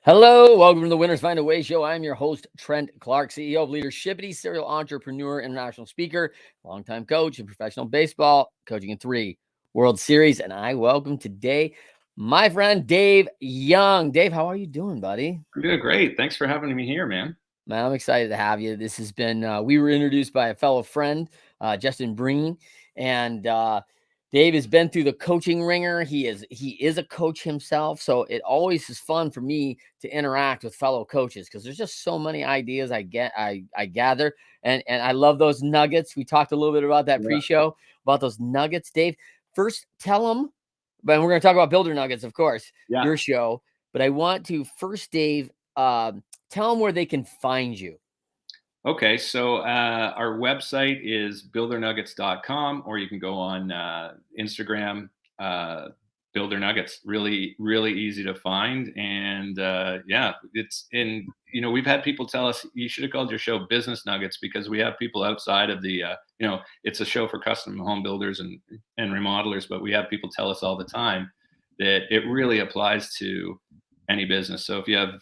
Hello, welcome to the Winners Find a Way show. I'm your host, Trent Clark, CEO of Leadershipity, serial entrepreneur, international speaker, longtime coach in professional baseball, coaching in 3 World Series. And I welcome today my friend Dave Young. Dave, how are you doing, buddy? I'm doing great. Thanks for having me here, man. Man, I'm excited to have you. This has been, we were introduced by a fellow friend, Justin Breen, and Dave has been through the coaching ringer. He is a coach himself. So it always is fun for me to interact with fellow coaches because there's just so many ideas I gather. And I love those nuggets. We talked a little bit about that Yeah. pre-show, about those nuggets. Dave, first tell them, but we're going to talk about Builder Nuggets, of course, Yeah. your show. But I want to first, Dave, tell them where they can find you. Okay. So our website is buildernuggets.com, or you can go on Instagram, Builder Nuggets. Really, really easy to find. And yeah, it's in, we've had people tell us you should have called your show Business Nuggets because we have people outside of the, it's a show for custom home builders and remodelers, but we have people tell us all the time that it really applies to any business. So if you have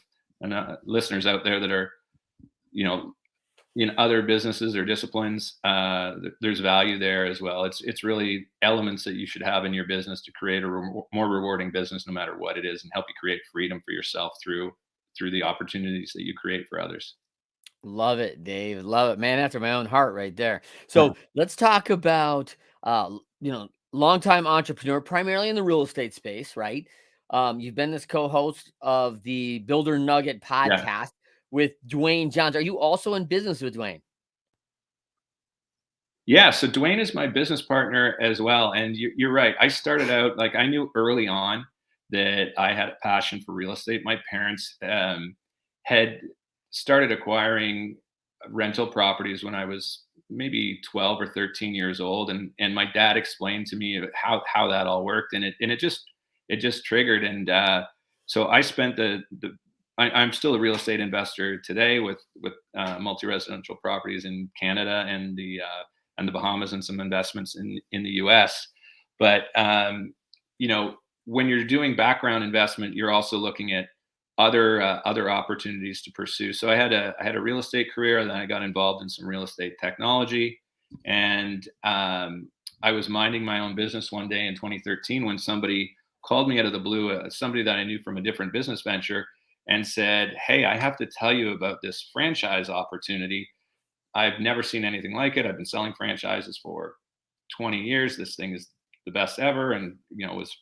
listeners out there that are, you know, in other businesses or disciplines, there's value there as well. It's really elements that you should have in your business to create a more rewarding business, no matter what it is, and help you create freedom for yourself through the opportunities that you create for others. Love it, Dave. Love it, man. After my own heart, right there. So let's talk about, longtime entrepreneur, primarily in the real estate space, right? You've been this co-host of the Builder Nugget Yeah. podcast with Dwayne Johns. Are you also in business with Dwayne? Yeah, so Dwayne is my business partner as well, and you're right. I started out like I knew early on that I had a passion for real estate. My parents had started acquiring rental properties when I was maybe 12 or 13 years old, and my dad explained to me how that all worked, and it just triggered, and so I spent I'm still a real estate investor today with multi-residential properties in Canada and the Bahamas and some investments in the U.S. But when you're doing background investment, you're also looking at other opportunities to pursue. So I had a real estate career, and then I got involved in some real estate technology, and I was minding my own business one day in 2013 when somebody called me out of the blue, somebody that I knew from a different business venture, and said, "Hey, I have to tell you about this franchise opportunity. I've never seen anything like it. I've been selling franchises for 20 years. This thing is the best ever." And, was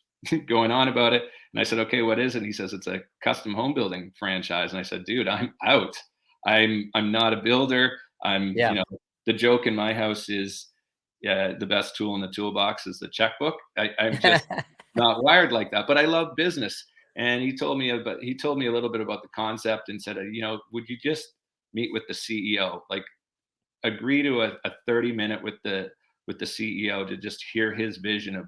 going on about it. And I said, "Okay, what is it?" And he says, "It's a custom home building franchise." And I said, "Dude, I'm out. I'm not a builder. Yeah. The joke in my house is, yeah, the best tool in the toolbox is the checkbook. I'm just not wired like that, but I love business." And he told me a little bit about the concept and said, "Would you just meet with the CEO? Like, agree to a 30-minute with the CEO to just hear his vision of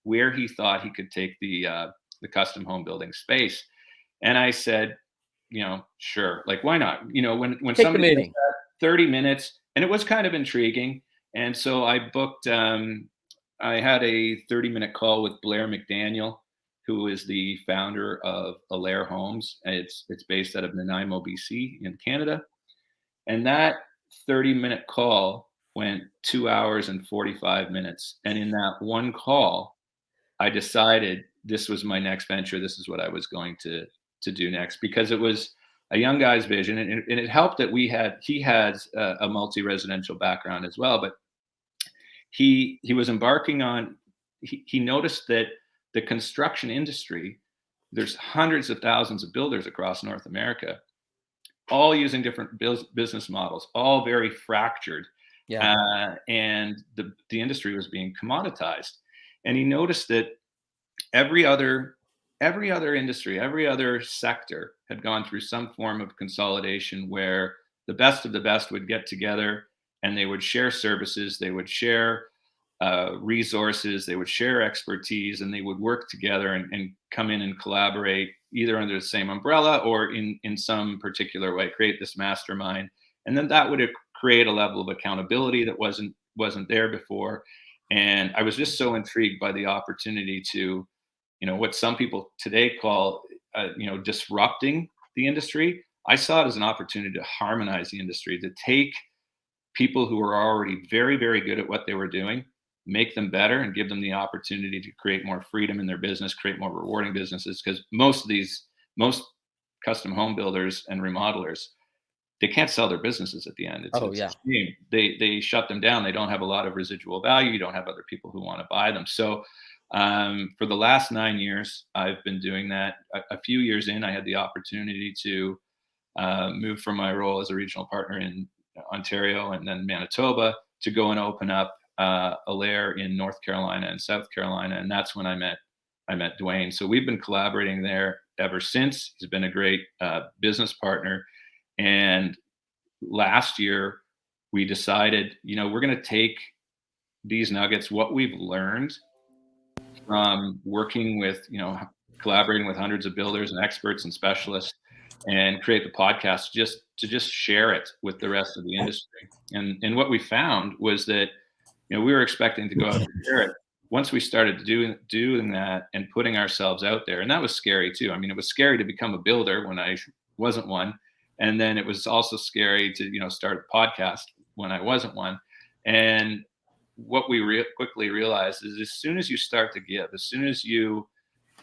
where he thought he could take the custom home building space." And I said, sure, like, why not? When Take the somebody said meeting. that, 30 minutes, and it was kind of intriguing. And so I booked, I had a 30-minute call with Blair McDaniel, who is the founder of Alair Homes. It's based out of Nanaimo, BC in Canada. And that 30-minute call went 2 hours and 45 minutes. And in that one call, I decided this was my next venture. This is what I was going to do next, because it was a young guy's vision, and it helped that he has a multi-residential background as well. But he was embarking on, he noticed that the construction industry, there's hundreds of thousands of builders across North America, all using different business models, all very fractured, Yeah. and the industry was being commoditized. And he noticed that every other industry, every other sector had gone through some form of consolidation where the best of the best would get together and they would share services, they would share resources, they would share expertise, and they would work together and come in and collaborate either under the same umbrella or in some particular way, create this mastermind. And then that would create a level of accountability that wasn't there before. And I was just so intrigued by the opportunity to, what some people today call, disrupting the industry, I saw it as an opportunity to harmonize the industry, to take people who are already very, very good at what they were doing, make them better, and give them the opportunity to create more freedom in their business, create more rewarding businesses. Because most custom home builders and remodelers, they can't sell their businesses at the end. Oh It's a yeah. shame. They shut them down. They don't have a lot of residual value. You don't have other people who want to buy them. So for the last 9 years, I've been doing that. A few years in, I had the opportunity to moved from my role as a regional partner in Ontario and then Manitoba to go and open up a lair in North Carolina and South Carolina, and that's when I met Dwayne. So we've been collaborating there ever since. He's been a great business partner, and last year we decided, we're going to take these nuggets, what we've learned from working with, collaborating with hundreds of builders and experts and specialists, and create the podcast just share it with the rest of the industry. And what we found was that, we were expecting to go out and share it. Once we started doing that and putting ourselves out there, and that was scary too. I mean, it was scary to become a builder when I wasn't one, and then it was also scary to start a podcast when I wasn't one. And what we quickly realized is, as soon as you start to give, as soon as you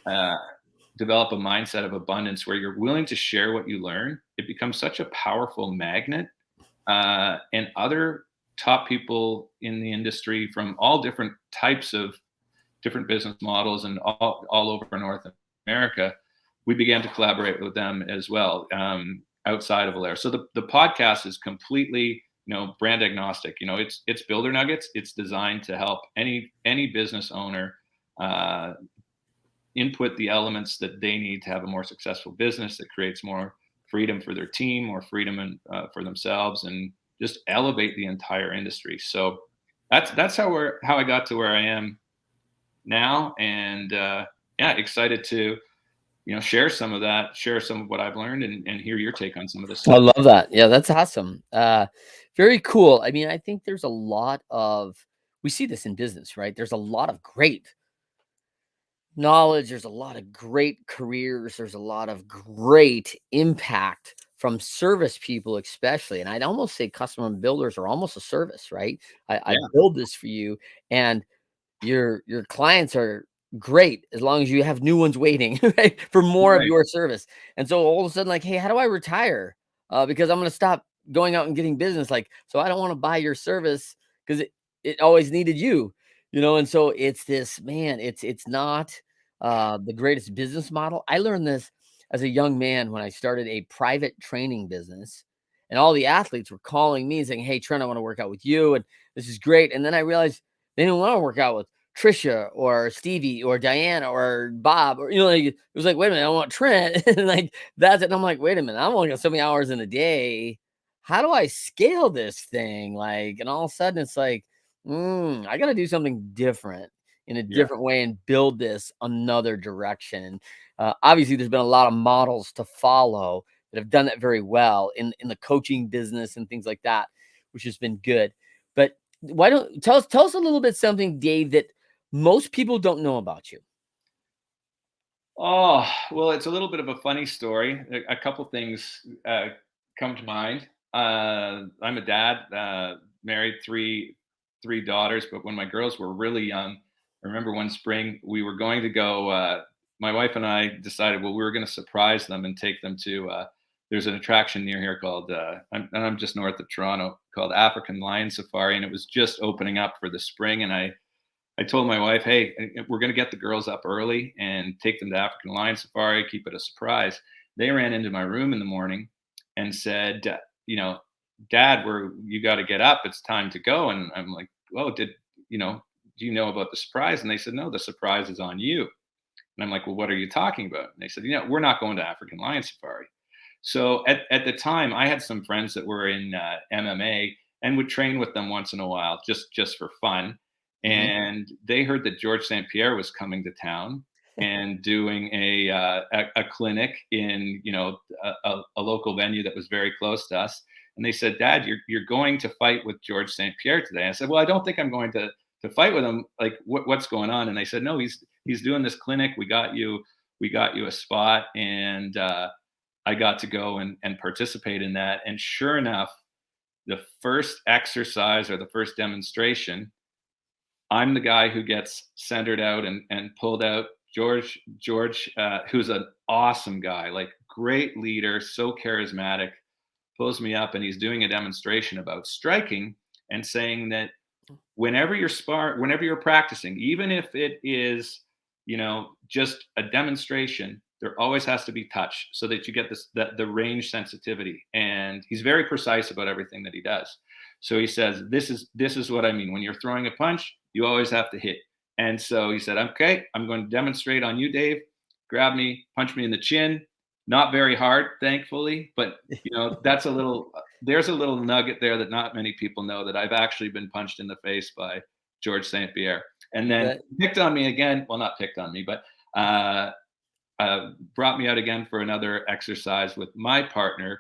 uh, develop a mindset of abundance where you're willing to share what you learn, it becomes such a powerful magnet. And other top people in the industry from all different types of different business models and all over North America, we began to collaborate with them as well, outside of Alair. So the podcast is completely, brand agnostic. It's builder nuggets. It's designed to help any business owner uh, input the elements that they need to have a more successful business that creates more freedom for their team, more freedom for themselves, and just elevate the entire industry. So that's how I got to where I am now, and yeah, excited to share some of that, share some of what I've learned, and hear your take on some of this I stuff. love that. Yeah, that's awesome. Very cool. I mean, I think there's a lot of we see this in business, right? There's a lot of great knowledge, there's a lot of great careers, there's a lot of great impact from service people, especially. And I'd almost say customer builders are almost a service, right? I Yeah, build this for you, and your clients are great as long as you have new ones waiting, right, for more of right. your service. And so all of a sudden, like, hey, how do I retire? Because I'm going to stop going out and getting business. Like, so I don't want to buy your service because it always needed you, And so it's this man. It's not the greatest business model. I learned this as a young man when I started a private training business, and all the athletes were calling me saying, "Hey, Trent, I want to work out with you, and this is great." And then I realized they didn't want to work out with Trisha or Stevie or Diana or Bob, or like it was like, wait a minute, I want Trent. And like that's it. And I'm like, wait a minute, I'm only got so many hours in a day. How do I scale this thing? Like, and all of a sudden it's like, I gotta do something different in a Yeah. different way and build this another direction. Obviously, there's been a lot of models to follow that have done that very well in the coaching business and things like that, which has been good. But why don't tell us a little bit something, Dave, that most people don't know about you. Oh, well, it's a little bit of a funny story. A couple things come to mind. I'm a dad, married three daughters, but when my girls were really young, I remember one spring we were going to go. My wife and I decided, well, we were going to surprise them and take them to. There's an attraction near here called, I'm just north of Toronto, called African Lion Safari, and it was just opening up for the spring, and I told my wife, hey, we're going to get the girls up early and take them to African Lion Safari, keep it a surprise. They ran into my room in the morning and said, Dad, you got to get up. It's time to go. And I'm like, well, do you know about the surprise? And they said, no, the surprise is on you. And I'm like, well, what are you talking about? And they said, we're not going to African Lion Safari. So at the time, I had some friends that were in MMA and would train with them once in a while, just for fun. Mhm. And they heard that George St. Pierre was coming to town and doing a clinic in a local venue that was very close to us. And they said, Dad, you're going to fight with George St. Pierre today. I said, well, I don't think I'm going to fight with him. Like, what's going on? And they said, no, he's doing this clinic. We got you a spot, and I got to go and participate in that. And sure enough, the first exercise or the first demonstration, I'm the guy who gets centered out and pulled out. George, who's an awesome guy, like great leader, so charismatic, pulls me up and he's doing a demonstration about striking and saying that whenever you're practicing, even if it is, just a demonstration, there always has to be touch so that you get the range sensitivity. And he's very precise about everything that he does. So he says, this is what I mean. When you're throwing a punch, you always have to hit. And so he said, okay, I'm going to demonstrate on you, Dave. Grab me, punch me in the chin. Not very hard, thankfully, but that's there's a little nugget there that not many people know, that I've actually been punched in the face by George St. Pierre. And then That picked on me again. Well, not picked on me, but brought me out again for another exercise with my partner,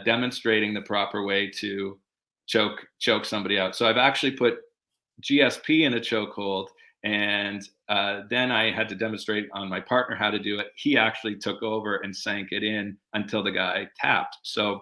demonstrating the proper way to choke somebody out. So I've actually put GSP in a chokehold, and then I had to demonstrate on my partner how to do it. He actually took over and sank it in until the guy tapped. So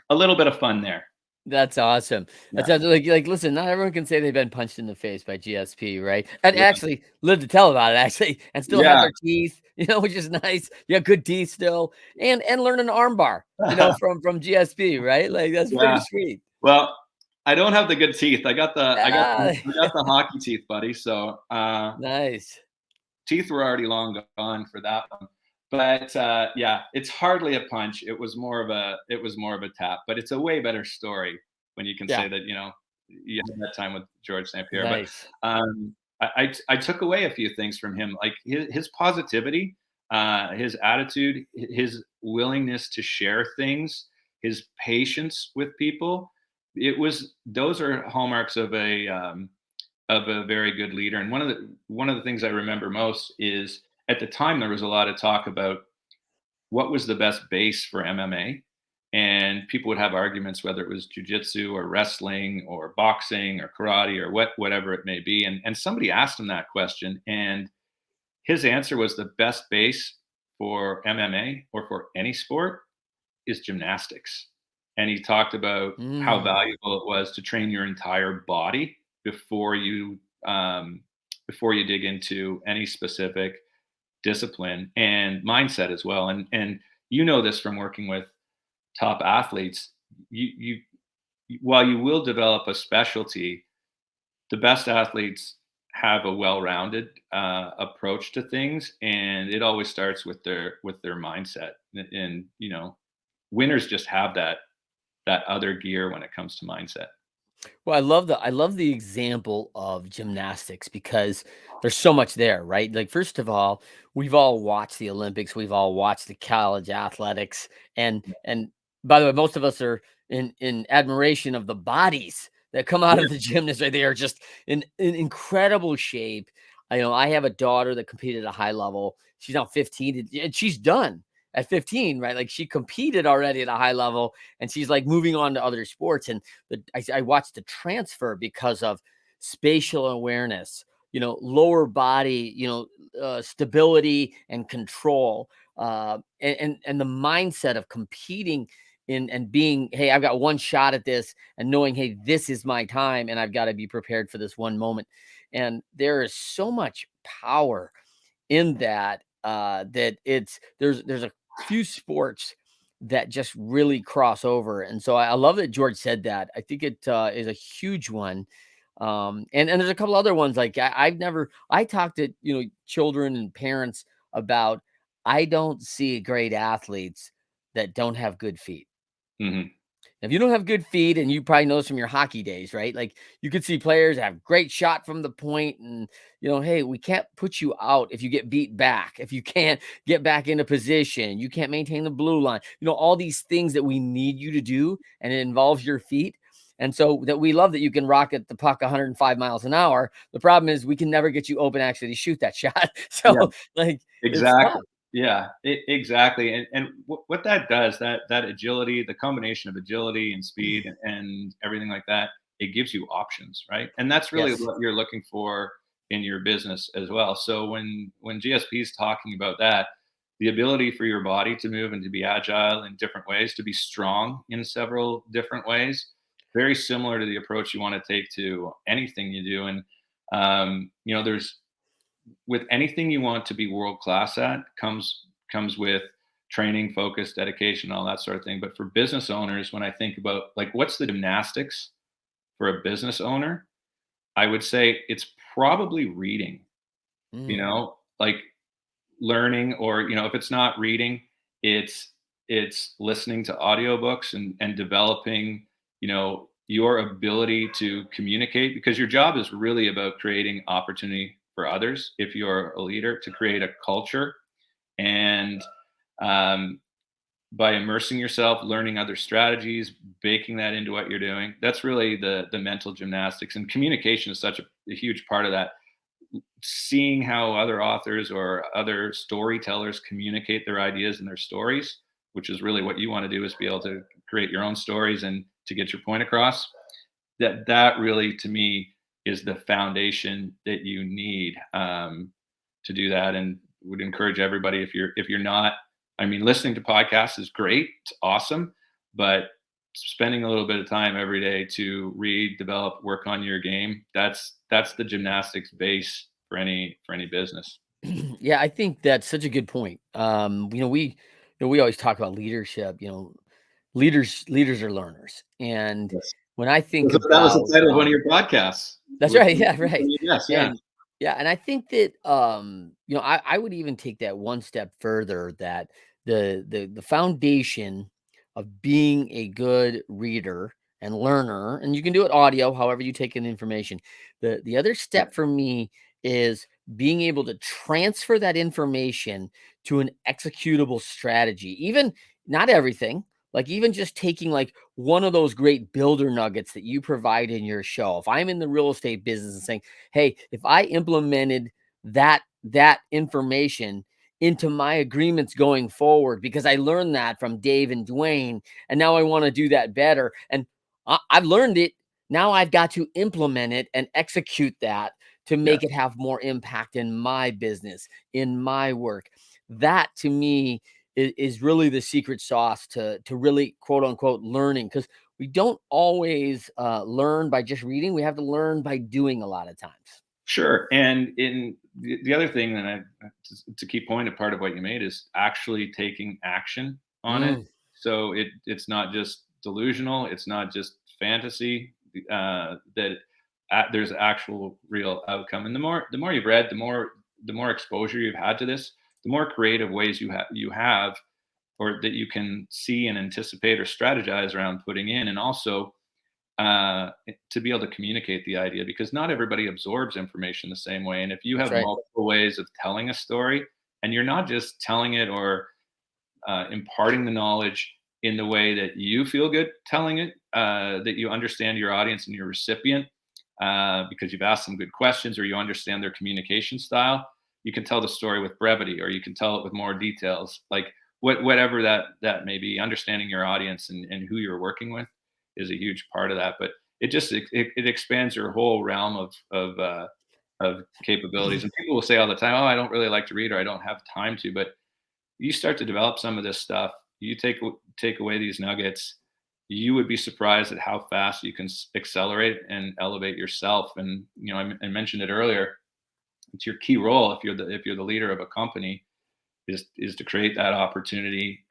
a little bit of fun there. that's awesome. That Yeah. sounds like listen, not everyone can say they've been punched in the face by GSP, right? And Yeah. actually live to tell about it actually, and still have Yeah. their teeth, which is nice. You got good teeth still, and learn an arm bar, from GSP, right? Like that's pretty Yeah. sweet. Well, I don't have the good teeth. Ah, I got the hockey teeth, buddy. So nice. teeth were already long gone for that one. But yeah, it's hardly a punch. It was more of a tap. But it's a way better story when you can Yeah, say that you had that time with George St. Pierre. But nice. I took away a few things from him, like his positivity, his attitude, his willingness to share things, his patience with people. Those are hallmarks of a very good leader. And one of the things I remember most is, at the time there was a lot of talk about what was the best base for MMA, and people would have arguments whether it was jujitsu or wrestling or boxing or karate or whatever it may be. And somebody asked him that question, and his answer was the best base for MMA or for any sport is gymnastics. And he talked about how Mm. valuable it was to train your entire body before you um, before you dig into any specific discipline and mindset as well. And this from working with top athletes. While you will develop a specialty, the best athletes have a well-rounded approach to things, and it always starts with their mindset. And winners just have that other gear when it comes to mindset. Well, I love the example of gymnastics because there's so much there, right? Like first of all, we've all watched the Olympics, we've all watched the college athletics, and by the way, most of us are in admiration of the bodies that come out Yeah, of the gymnast, right? They are just in incredible shape. I have a daughter that competed at a high level. She's now 15 and she's done at 15, right? Like she competed already at a high level and she's like moving on to other sports. And I watched the transfer because of spatial awareness, lower body, stability and control, and the mindset of competing in and being, hey, I've got one shot at this, and knowing, hey, this is my time, and I've got to be prepared for this one moment. And there is so much power in that, that there's a few sports that just really cross over, and so I love that George said that. I think it is a huge one, and there's a couple other ones like I talk to children and parents about I don't see great athletes that don't have good feet. hmm If you don't have good feet, and you probably know this from your hockey days, right? Like you could see players have great shot from the point, and hey, we can't put you out if you get beat back, if you can't get back into position, you can't maintain the blue line, all these things that we need you to do, and it involves your feet. And so that we love that you can rocket the puck 105 miles an hour. The problem is we can never get you open actually to shoot that shot. yeah, So like it's exactly. tough. Yeah, exactly. And what that does, that agility, the combination of agility and speed and everything like that, it gives you options, right? And that's really Yes. what you're looking for in your business as well. So when GSP is talking about that, the ability for your body to move and to be agile in different ways, to be strong in several different ways, very similar to the approach you want to take to anything you do. And there's with anything you want to be world class at comes with training, focus, dedication, all that sort of thing. But for business owners, when I think about like what's the gymnastics for a business owner, I would say it's probably reading, Mm, like learning, or if it's not reading, it's listening to audiobooks and developing your ability to communicate, because your job is really about creating opportunity for others if you're a leader, to create a culture. And um, by immersing yourself, learning other strategies, baking that into what you're doing, that's really the mental gymnastics. And communication is such a huge part of that. Seeing how other authors or other storytellers communicate their ideas and their stories, which is really what you want to do, is be able to create your own stories and to get your point across. That really, to me, is the foundation that you need to do that. And would encourage everybody, if you're not, I mean, listening to podcasts is great, it's awesome, but spending a little bit of time every day to read, develop, work on your game, that's the gymnastics base for any business. yeah, I think that's such a good point. We always talk about leadership. Leaders are learners, and Yes. when I think That was the about, title of one of your podcasts. that's right. Yeah, right. Yes, yeah. And yeah, and I think that I would even take that one step further, that the foundation of being a good reader and learner, and you can do it audio, however you take in information. The other step for me is being able to transfer that information to an executable strategy. Even not everything, like even just taking like one of those great builder nuggets that you provide in your show. If I'm in the real estate business and saying, "Hey, if I implemented that information into my agreements going forward, because I learned that from Dave and Dwayne, and now I want to do that better, and I've learned it. Now I've got to implement it and execute that to make Yes. it have more impact in my business, in my work." That to me is really the secret sauce to really quote unquote learning, because we don't always learn by just reading. We have to learn by doing a lot of times. Sure. And in the other thing that to keep point, a part of what you made is actually taking action on it. Mm, So it's not just delusional. It's not just fantasy. That there's actual real outcome. And the more you've read, the more exposure you've had to this, the more creative ways you have, or that you can see and anticipate or strategize around putting in. And also to be able to communicate the idea, because not everybody absorbs information the same way. And if you that's have right. multiple ways of telling a story, and you're not just telling it or imparting the knowledge in the way that you feel good telling it, that you understand your audience and your recipient, because you've asked them good questions or you understand their communication style, you can tell the story with brevity, or you can tell it with more details. Like whatever that may be, understanding your audience and who you're working with is a huge part of that. But it expands your whole realm of capabilities. And people will say all the time, "Oh, I don't really like to read," or "I don't have time to." But you start to develop some of this stuff, you take away these nuggets, you would be surprised at how fast you can accelerate and elevate yourself. And I mentioned it earlier. It's your key role, if you're the leader of a company, is to create that opportunity,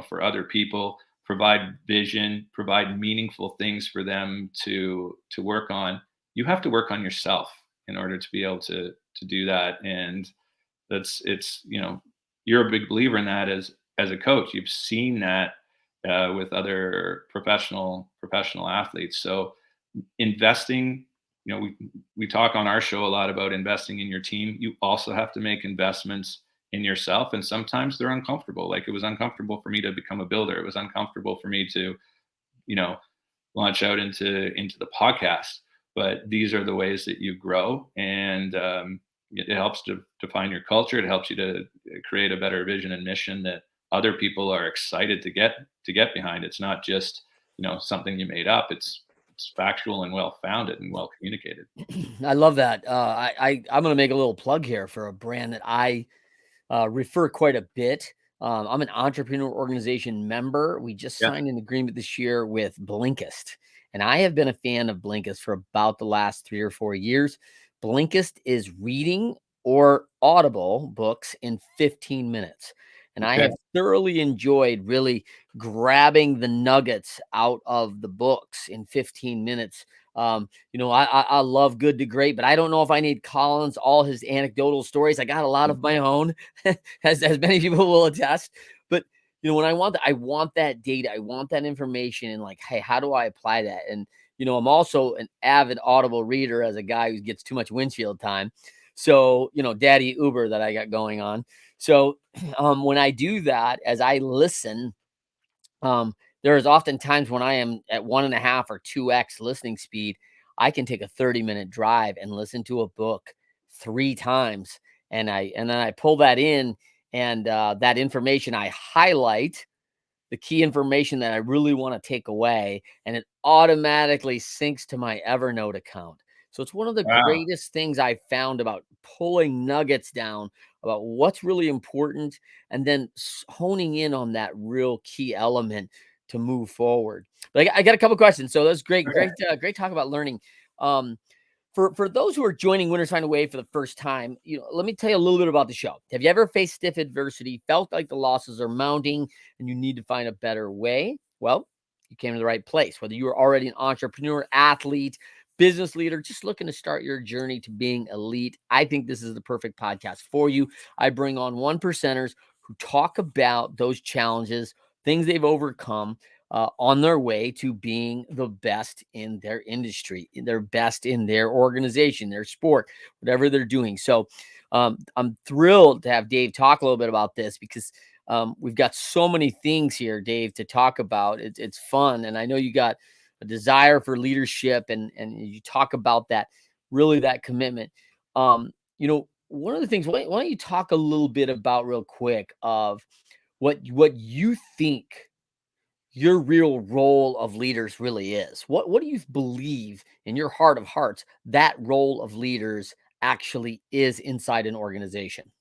for other people, provide vision, provide meaningful things for them to work on. You have to work on yourself in order to be able to do that. And you're a big believer in that as a coach. You've seen that with other professional athletes. So investing, we talk on our show a lot about investing in your team. You also have to make investments in yourself, and sometimes they're uncomfortable. Like, it was uncomfortable for me to become a builder. It was uncomfortable for me to you know launch out into the podcast. But these are the ways that you grow. And it helps to define your culture. It helps you to create a better vision and mission that other people are excited to get behind. It's not just something you made up. It's factual and well founded and well communicated. I love that. I'm going to make a little plug here for a brand that I refer quite a bit. I'm an entrepreneur organization member. We just Yeah. signed an agreement this year with Blinkist, and I have been a fan of Blinkist for about the last 3 or 4 years. Blinkist is reading or Audible books in 15 minutes. And I Okay. have thoroughly enjoyed really grabbing the nuggets out of the books in 15 minutes. I love Good to Great, but I don't know if I need Collins, all his anecdotal stories. I got a lot of my own, as many people will attest. But when I want that data, I want that information, and like, hey, how do I apply that? And I'm also an avid Audible reader as a guy who gets too much windshield time. So, daddy Uber that I got going on. So, when I do that, as I listen, um, there is often times when I am at 1.5 or 2x listening speed. I can take a 30-minute drive and listen to a book 3 times, and then I pull that in, and that information I highlight the key information that I really want to take away, and it automatically syncs to my Evernote account. So it's one of the Wow. greatest things I found about pulling nuggets down about what's really important, and then honing in on that real key element to move forward. But I got a couple questions. So that's great, Okay. great talk about learning. Um, for those who are joining Winners Find a Way for the first time, let me tell you a little bit about the show. Have you ever faced stiff adversity, felt like the losses are mounting, and you need to find a better way? Well, you came to the right place. Whether you are already an entrepreneur, athlete, business leader, just looking to start your journey to being elite, I think this is the perfect podcast for you. I bring on one percenters who talk about those challenges, things they've overcome, on their way to being the best in their industry, their best in their organization, their sport, whatever they're doing. So I'm thrilled to have Dave talk a little bit about this, because we've got so many things here, Dave, to talk about. It's fun. And I know you got a desire for leadership, and you talk about that, really that commitment. One of the things, why don't you talk a little bit about real quick of what you think your real role of leaders really is. What do you believe in your heart of hearts that role of leaders actually is inside an organization?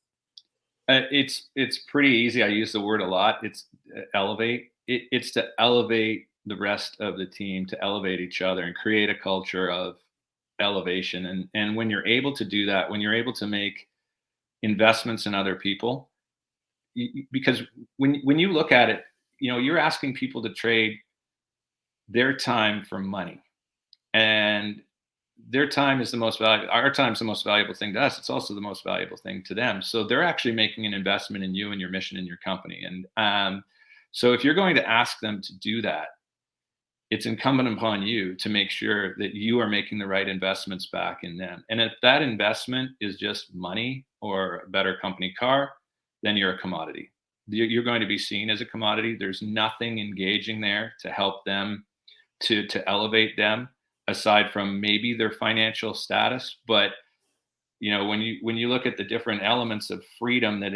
It's pretty easy. I use the word a lot. It's elevate. It's to elevate the rest of the team, to elevate each other, and create a culture of elevation. And when you're able to do that, when you're able to make investments in other people, because when you look at it, you're asking people to trade their time for money, and their time is the most valuable. Our time is the most valuable thing to us. It's also the most valuable thing to them. So they're actually making an investment in you and your mission and your company. And so if you're going to ask them to do that, it's incumbent upon you to make sure that you are making the right investments back in them. And if that investment is just money or a better company car, then you're a commodity. You're going to be seen as a commodity. There's nothing engaging there to help them, to elevate them, aside from maybe their financial status. But when you look at the different elements of freedom that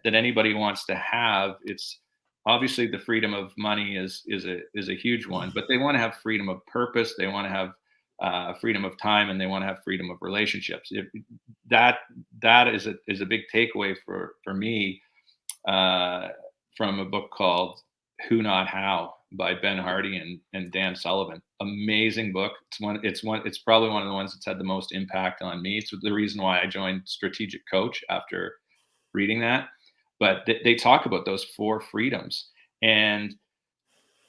anybody wants to have, it's obviously the freedom of money is a huge one, but they want to have freedom of purpose. They want to have freedom of time, and they want to have freedom of relationships. That that is a big takeaway for me, uh, from a book called Who Not How by Ben Hardy and Dan Sullivan. Amazing book. It's probably one of the ones that's had the most impact on me. It's the reason why I joined Strategic Coach after reading that. But they talk about those four freedoms. And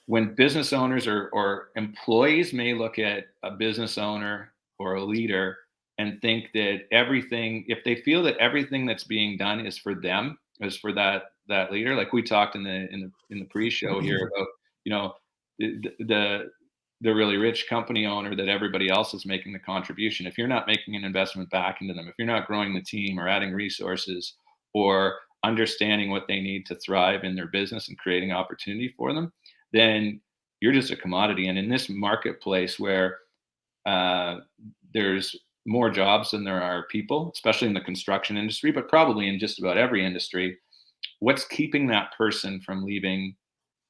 when business owners or employees may look at a business owner or a leader and think that everything, if they feel that everything that's being done is for them, is for that leader, like we talked in the pre-show here about, you know, the really rich company owner, that everybody else is making the contribution. If you're not making an investment back into them, if you're not growing the team or adding resources or understanding what they need to thrive in their business and creating opportunity for them, then you're just a commodity. And in this marketplace where uh, there's more jobs than there are people, especially in the construction industry, but probably in just about every industry, what's keeping that person from leaving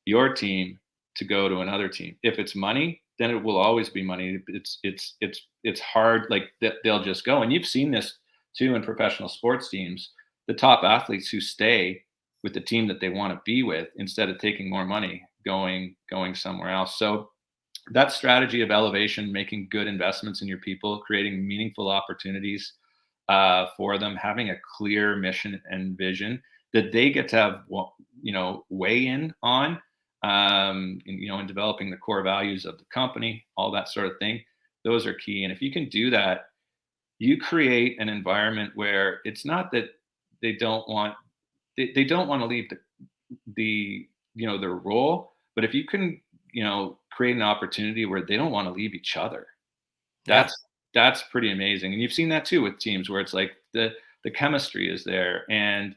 your team to go to another team? If it's money, then it will always be money. It's hard. Like they'll just go. And you've seen this too in professional sports teams. the top athletes who stay with the team that they want to be with instead of taking more money going somewhere else. So that strategy of elevation, making good investments in your people, creating meaningful opportunities for them, having a clear mission and vision that they get to have, weigh in on, in developing the core values of the company, all that sort of thing. Those are key. And if you can do that, you create an environment where it's not that they don't want they don't want to leave their role, but if you can create an opportunity where they don't want to leave each other, Yeah. that's pretty amazing. And you've seen that too with teams where it's like the chemistry is there, and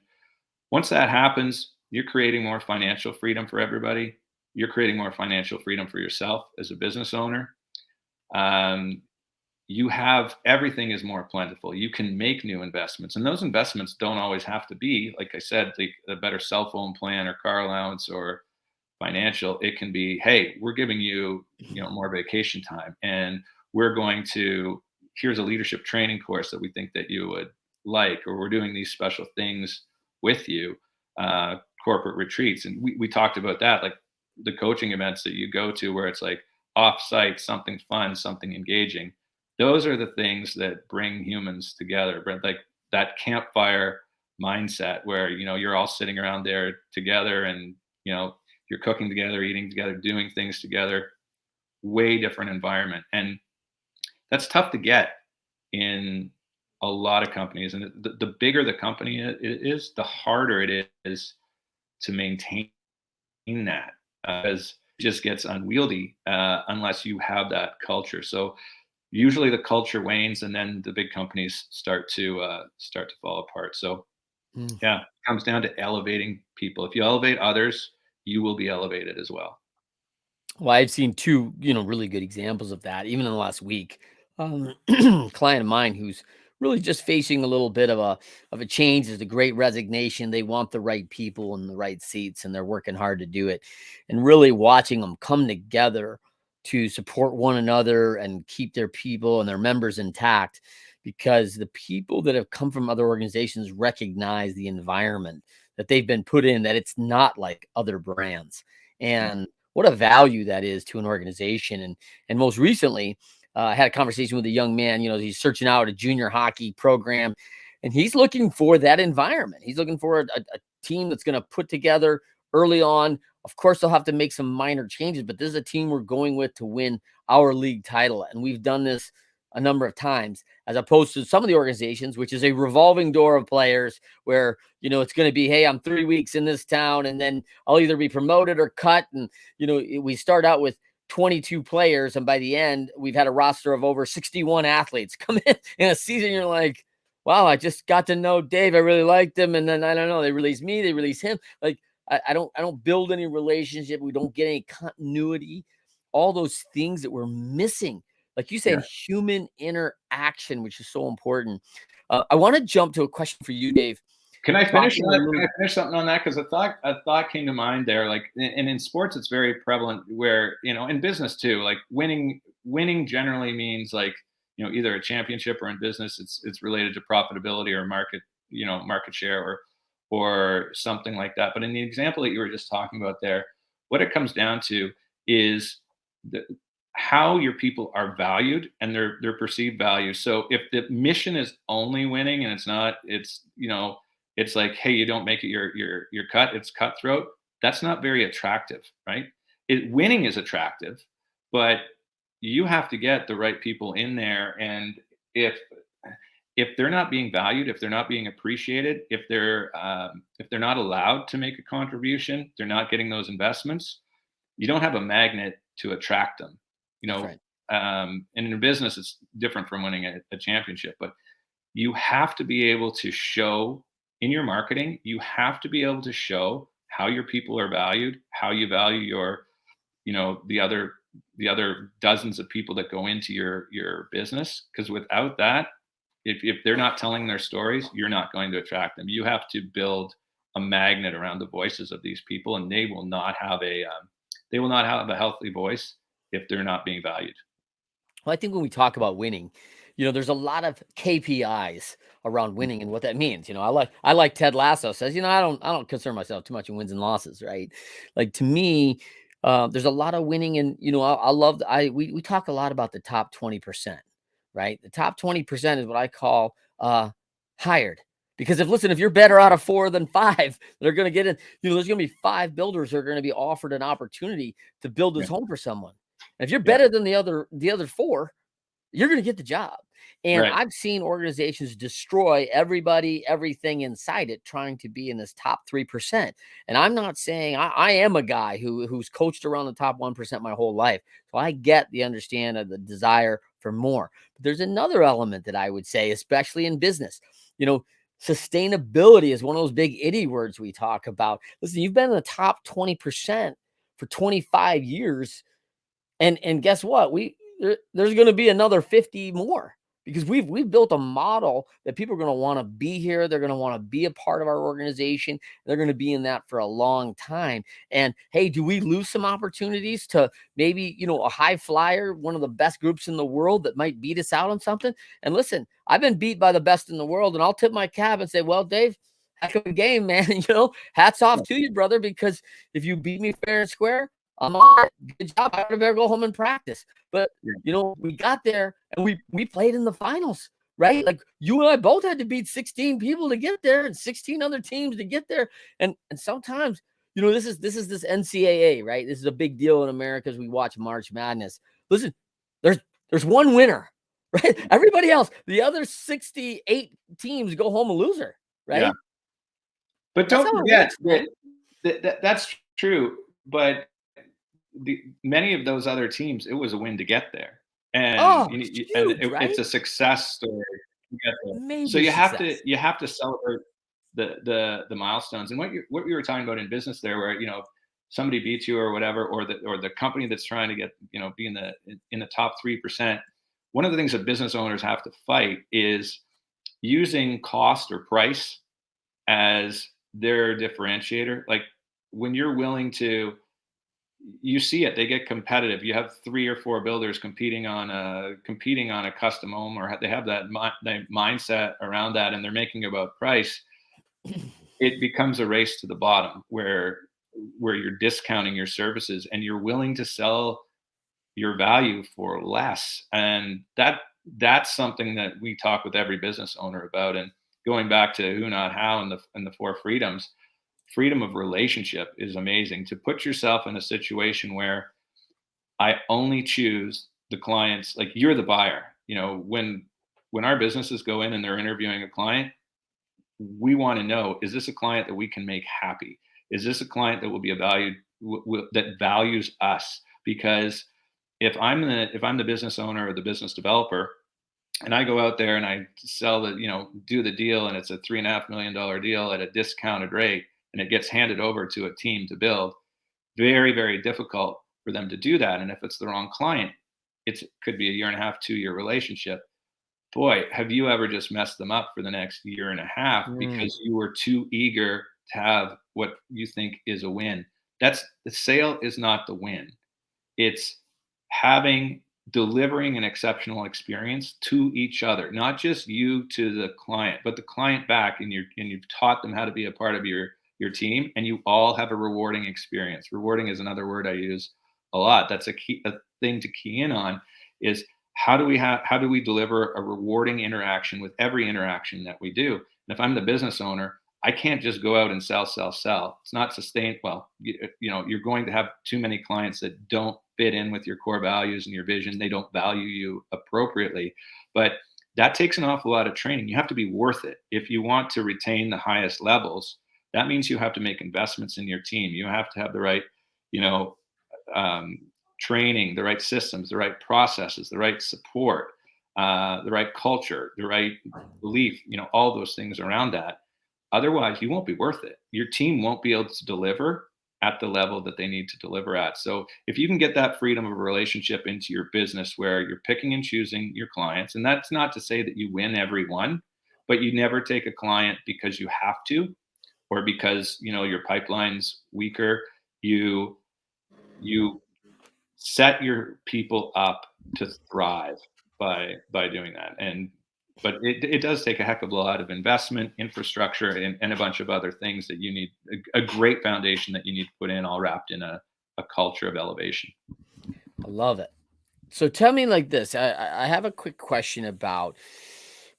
once that happens, you're creating more financial freedom for everybody. You're creating more financial freedom for yourself as a business owner. um, you have everything is more plentiful. You can make new investments, and those investments don't always have to be, like I said, like a better cell phone plan or car allowance or financial. It can be, hey, we're giving you, more vacation time, and we're going to here's a leadership training course that we think that you would like, or we're doing these special things with you, uh, corporate retreats. And we talked about that, like the coaching events that you go to where it's like off-site, something fun, something engaging. Those are the things that bring humans together, but like that campfire mindset where you're all sitting around there together, and you know you're cooking together, eating together, doing things together. Way different environment, and that's tough to get in a lot of companies. And the bigger the company is, the harder it is to maintain that, as it just gets unwieldy unless you have that culture. So usually the culture wanes, and then the big companies start to fall apart. So Mm. yeah, it comes down to elevating people. If you elevate others, you will be elevated as well. Well, I've seen two, really good examples of that, even in the last week. Client of mine who's really just facing a little bit of a change is the great resignation. They want the right people in the right seats, and they're working hard to do it. And really watching them come together to support one another and keep their people and their members intact, because the people that have come from other organizations recognize the environment that they've been put in, that it's not like other brands. And what a value that is to an organization. And most recently, I had a conversation with a young man. He's searching out a junior hockey program, and he's looking for that environment. He's looking for a team that's going to put together early on. Of course, they'll have to make some minor changes, but this is a team we're going with to win our league title, and we've done this a number of times, as opposed to some of the organizations, which is a revolving door of players where it's going to be, hey, I'm 3 weeks in this town, and then I'll either be promoted or cut. And we start out with 22 players, and by the end, we've had a roster of over 61 athletes come in a season. You're like, wow, I just got to know Dave. I really liked him, and then I don't know, they release me, they release him. Like I don't build any relationship. We don't get any continuity. All those things that we're missing, like you Yeah. said, human interaction, which is so important. I want to jump to a question for you, Dave. Can I finish Talking a that? Can little. I finish something on that? Because a thought came to mind there. Like, and in sports, it's very prevalent. Where in business too, like winning generally means like either a championship, or in business, it's related to profitability or market share, or something like that. But in the example that you were just talking about there, what it comes down to is the, how your people are valued and their perceived value. So if the mission is only winning, and it's not, it's like, hey, you don't make it, you're cut. It's cutthroat. That's not very attractive, right? Winning is attractive, but you have to get the right people in there. And if they're not being valued, if they're not being appreciated, if they're not allowed to make a contribution, they're not getting those investments. You don't have a magnet to attract them. You That's know, right. and in business, it's different from winning a championship, but you have to be able to show in your marketing, you have to be able to show how your people are valued, how you value the other dozens of people that go into your business. Because without that, if they're not telling their stories, you're not going to attract them. You have to build a magnet around the voices of these people, and they will not have a healthy voice if they're not being valued. Well, I think when we talk about winning, there's a lot of KPIs around winning and what that means. I like Ted Lasso says, I don't concern myself too much in wins and losses, right? Like to me, there's a lot of winning, and I love. We talk a lot about the top 20%, right? The top 20% is what I call hired. Because if you're better out of four than five, they're going to get in. There's going to be five builders who are going to be offered an opportunity to build this Yeah. home for someone. And if you're Yeah. better than the other four, you're going to get the job. And Right. I've seen organizations destroy everybody, everything inside it, trying to be in this top 3%. And I'm not saying I am a guy who's coached around the top 1% my whole life. So I get the understand of the desire for more. But there's another element that I would say, especially in business, sustainability is one of those big itty words we talk about. Listen, you've been in the top 20% for 25 years. And guess what? There's going to be another 50 more, because we've built a model that people are going to want to be here. They're going to want to be a part of our organization. They're going to be in that for a long time. And hey, do we lose some opportunities to maybe, a high flyer, one of the best groups in the world that might beat us out on something? And listen, I've been beat by the best in the world, and I'll tip my cap and say, well, Dave, heck of a game, man. Hats off to you, brother, because if you beat me fair and square, I'm on it. Good job. I better go home and practice. But we got there, and we played in the finals, right? Like you and I both had to beat 16 people to get there, and 16 other teams to get there. And sometimes, this is this NCAA, right? This is a big deal in America as we watch March Madness. Listen, there's one winner, right? Everybody else, the other 68 teams go home a loser, Yeah. right? But That's don't how it forget works, man. that's true. But many of those other teams, it was a win to get there, and Oh, you, it's you- and huge, it's right? a success story to get there. So Major you success. have to celebrate the milestones, and what you were talking about in business there, where somebody beats you or whatever, or the company that's trying to get be in the top 3%. One of the things that business owners have to fight is using cost or price as their differentiator. Like when you're willing to, you see it, they get competitive. You have three or four builders competing on a custom home, or they have that mindset around that, and they're making about price. It becomes a race to the bottom where you're discounting your services and you're willing to sell your value for less. And that's something that we talk with every business owner about. And going back to who, not how, and the four freedoms, freedom of relationship is amazing. To put yourself in a situation where I only choose the clients, like you're the buyer. When our businesses go in and they're interviewing a client, we want to know, is this a client that we can make happy? Is this a client that will be a valued that values us? Because if I'm the business owner or the business developer, and I go out there and I sell do the deal, and it's a $3.5 million deal at a discounted rate, and it gets handed over to a team to build, very, very difficult for them to do that. And if it's the wrong client, it could be a year and a half, 2 year relationship. Boy, have you ever just messed them up for the next year and a half Mm. because you were too eager to have what you think is a win. That's the sale is not the win. It's delivering an exceptional experience to each other, not just you to the client, but the client back, and you've taught them how to be a part of your team, and you all have a rewarding experience. Rewarding is another word I use a lot. That's a thing to key in on, is how do we deliver a rewarding interaction with every interaction that we do. And if I'm the business owner, I can't just go out and sell, sell, sell. It's not sustained. Well, you're going to have too many clients that don't fit in with your core values and your vision. They don't value you appropriately. But that takes an awful lot of training. You have to be worth it. If you want to retain the highest levels, that means you have to make investments in your team. You have to have the right, you know, um, training, the right systems, the right processes, the right support, the right culture, the right belief, all those things around that. Otherwise, you won't be worth it. Your team won't be able to deliver at the level that they need to deliver at. So if you can get that freedom of a relationship into your business where you're picking and choosing your clients, and that's not to say that you win every one, but you never take a client because you have to, or because your pipeline's weaker. You set your people up to thrive. by doing that. And but it does take a heck of a lot of investment, infrastructure, and a bunch of other things that you need a great foundation that you need to put in, all wrapped in a culture of elevation. I love it. So tell me like this. I have a quick question about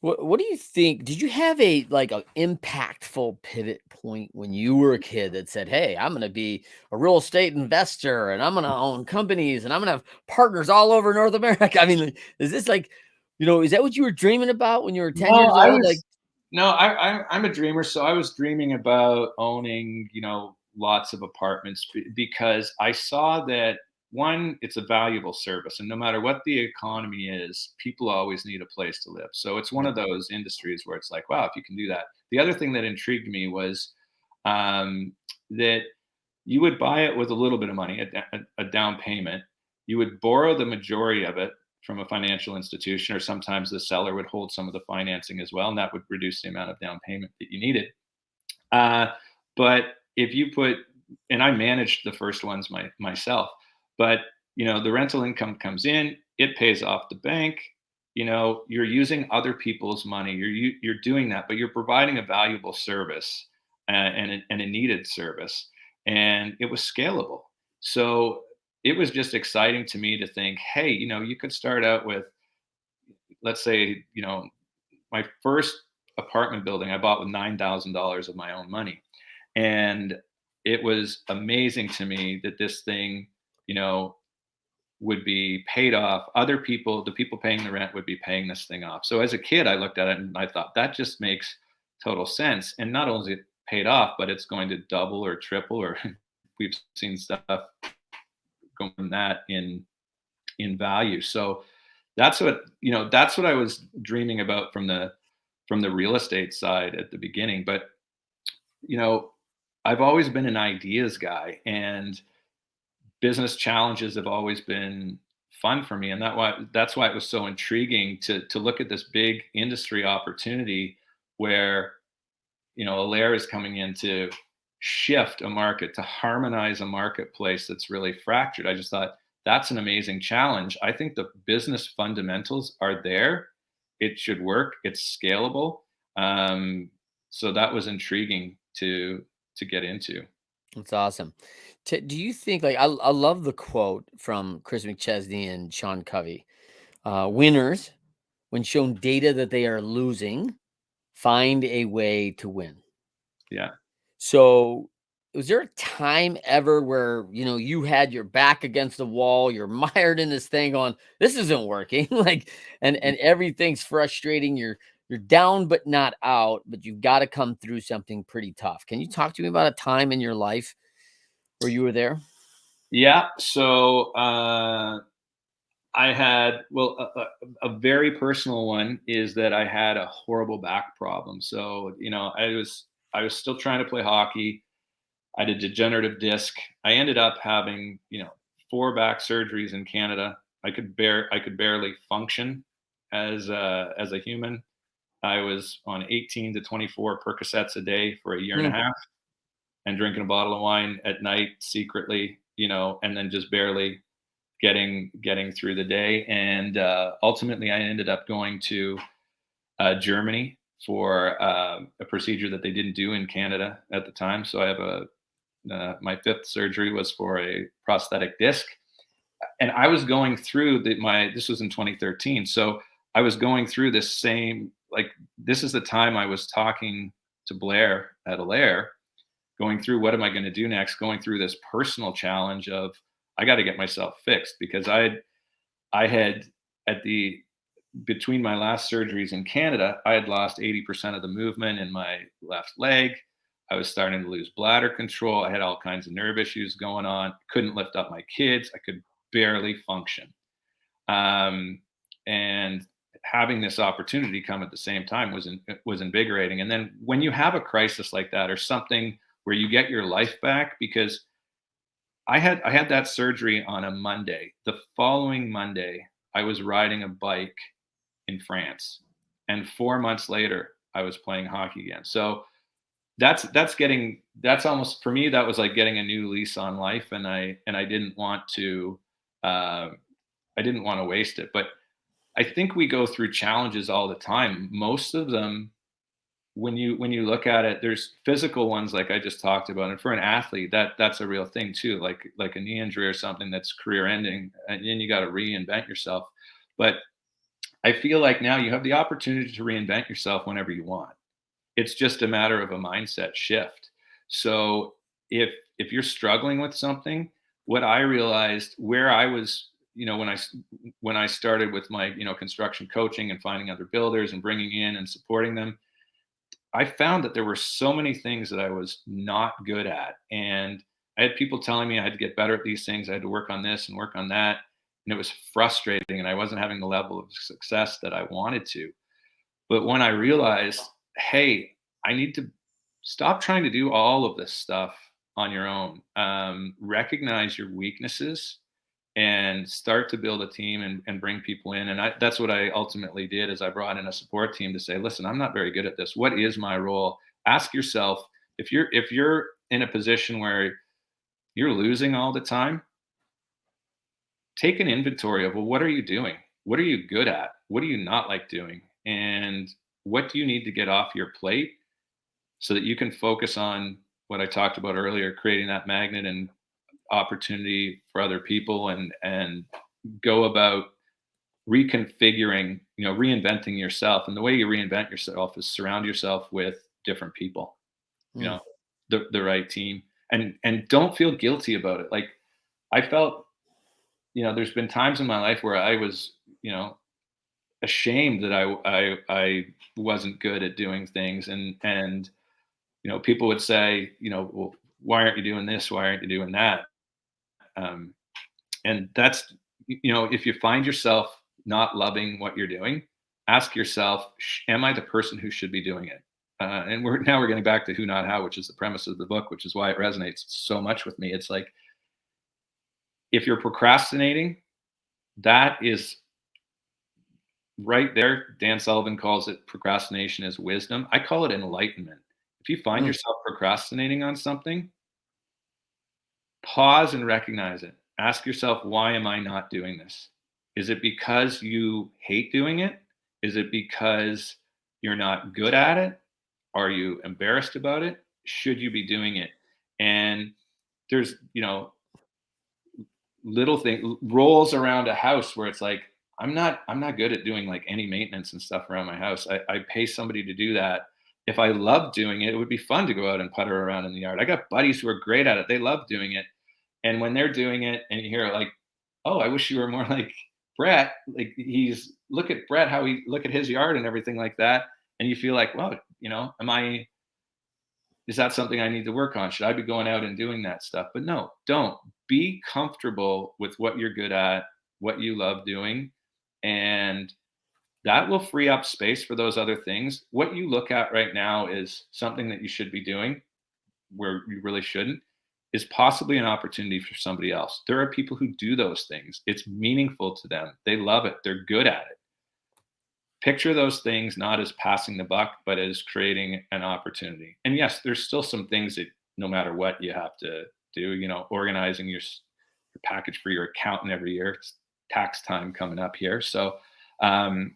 what do you think? Did you have a like a impactful pivot point when you were a kid that said, "Hey, I'm going to be a real estate investor and I'm going to own companies and I'm going to have partners all over North America." I mean, like, is this like, is that what you were dreaming about when you were 10 No, years I old? Like, was no, I'm a dreamer, so I was dreaming about owning, lots of apartments because I saw that one, it's a valuable service, and no matter what the economy is, people always need a place to live. So it's one yeah, of those industries where it's like, wow, if you can do that. The other thing that intrigued me was um, that you would buy it with a little bit of money, a down payment. You would borrow the majority of it from a financial institution, or sometimes the seller would hold some of the financing as well, and that would reduce the amount of down payment that you needed. Uh, but if you put, and I managed the first ones myself, but the rental income comes in, it pays off the bank. You're using other people's money. You're doing that, but you're providing a valuable service, and a needed service, and it was scalable. So it was just exciting to me to think, hey, you could start out with, let's say, my first apartment building I bought with $9,000 of my own money. And it was amazing to me that this thing, you know, would be paid off. Other people, the people paying the rent, would be paying this thing off. So as a kid, I looked at it and I thought that just makes total sense. And not only is it paid off, but it's going to double or triple, or we've seen stuff go from that in value. So that's what I was dreaming about from the real estate side at the beginning. But you know, I've always been an ideas guy, and business challenges have always been fun for me, and that's why it was so intriguing to look at this big industry opportunity where Alaire is coming in to shift a market, to harmonize a marketplace that's really fractured. I just thought that's an amazing challenge. I think the business fundamentals are there. It should work. It's scalable. Um, so that was intriguing to get into. that's awesome. Do you think like I love the quote from Chris McChesney and Sean Covey? Winners, when shown data that they are losing, find a way to win. Yeah. So, was there a time ever where, you had your back against the wall, you're mired in this thing on this isn't working, like, and everything's frustrating, you're down but not out, but you've got to come through something pretty tough. Can you talk to me about a time in your life where you were there? Yeah. So I had, well, a very personal one is that I had a horrible back problem. So I was still trying to play hockey. I had a degenerative disc. I ended up having, four back surgeries in Canada. I could barely function as a human. I was on 18 to 24 Percocets a day for a year and a Mm, half, and drinking a bottle of wine at night secretly, and then just barely getting through the day. And ultimately, I ended up going to Germany for a procedure that they didn't do in Canada at the time. So I have my fifth surgery was for a prosthetic disc, and I was going through this was in 2013. So I was going through this same, like, this is the time I was talking to Blair at Alaire, going through what am I going to do next, going through this personal challenge of I got to get myself fixed, because I had at the between my last surgeries in Canada, I had lost 80% of the movement in my left leg. I was starting to lose bladder control. I had all kinds of nerve issues going on. Couldn't lift up my kids. I could barely function. Um, and having this opportunity come at the same time was invigorating. And then when you have a crisis like that, or something where you get your life back, because I had that surgery on a Monday. The following Monday, I was riding a bike in France, and 4 months later, I was playing hockey again. So that's almost, for me, that was like getting a new lease on life, and I didn't want to uh, I didn't want to waste it. But I think we go through challenges all the time. Most of them, when you look at it, there's physical ones like I just talked about, and for an athlete, that's a real thing too, like a knee injury or something that's career ending, and then you got to reinvent yourself. But I feel like now you have the opportunity to reinvent yourself whenever you want. It's just a matter of a mindset shift. So if you're struggling with something, what I realized where I was, when I started with my construction coaching and finding other builders and bringing in and supporting them, I found that there were so many things that I was not good at, and I had people telling me I had to get better at these things. I had to work on this and work on that, and it was frustrating, and I wasn't having the level of success that I wanted to. But when I realized, hey, I need to stop trying to do all of this stuff on your own. Recognize your weaknesses and start to build a team and bring people in. And that's what I ultimately did is I brought in a support team to say, listen, I'm not very good at this. What is my role? Ask yourself if you're in a position where you're losing all the time, take an inventory of, well, what are you doing? What are you good at? What do you not like doing? And what do you need to get off your plate so that you can focus on what I talked about earlier, creating that magnet and opportunity for other people, and go about reconfiguring, reinventing yourself. And the way you reinvent yourself is surround yourself with different people, you Mm, know, the right team, and don't feel guilty about it. Like I felt, there's been times in my life where I was, ashamed that I wasn't good at doing things, and people would say, well, why aren't you doing this? Why aren't you doing that? Um, and that's, if you find yourself not loving what you're doing, ask yourself, am I the person who should be doing it? And we're getting back to who, not how, which is the premise of the book, which is why it resonates so much with me. It's like if you're procrastinating, that is right there. Dan Sullivan calls it procrastination as wisdom. I call it enlightenment. If you find mm, yourself procrastinating on something, pause and recognize it. Ask yourself, why am I not doing this? Is it because you hate doing it? Is it because you're not good at it? Are you embarrassed about it? Should you be doing it? And there's, little thing rolls around a house where it's like, I'm not good at doing like any maintenance and stuff around my house. I pay somebody to do that. If I loved doing it, it would be fun to go out and putter around in the yard. I got buddies who are great at it. They love doing it. And when they're doing it and you hear like, oh, I wish you were more like Brett. Like look at Brett, how he look at his yard and everything like that. And you feel like, well, is that something I need to work on? Should I be going out and doing that stuff? But no, don't. Be comfortable with what you're good at, what you love doing, and that will free up space for those other things. What you look at right now is something that you should be doing where you really shouldn't, is possibly an opportunity for somebody else. There are people who do those things. It's meaningful to them. They love it. They're good at it. Picture those things not as passing the buck, but as creating an opportunity. And yes, there's still some things that no matter what you have to do, organizing your package for your accountant every year. It's tax time coming up here. So um,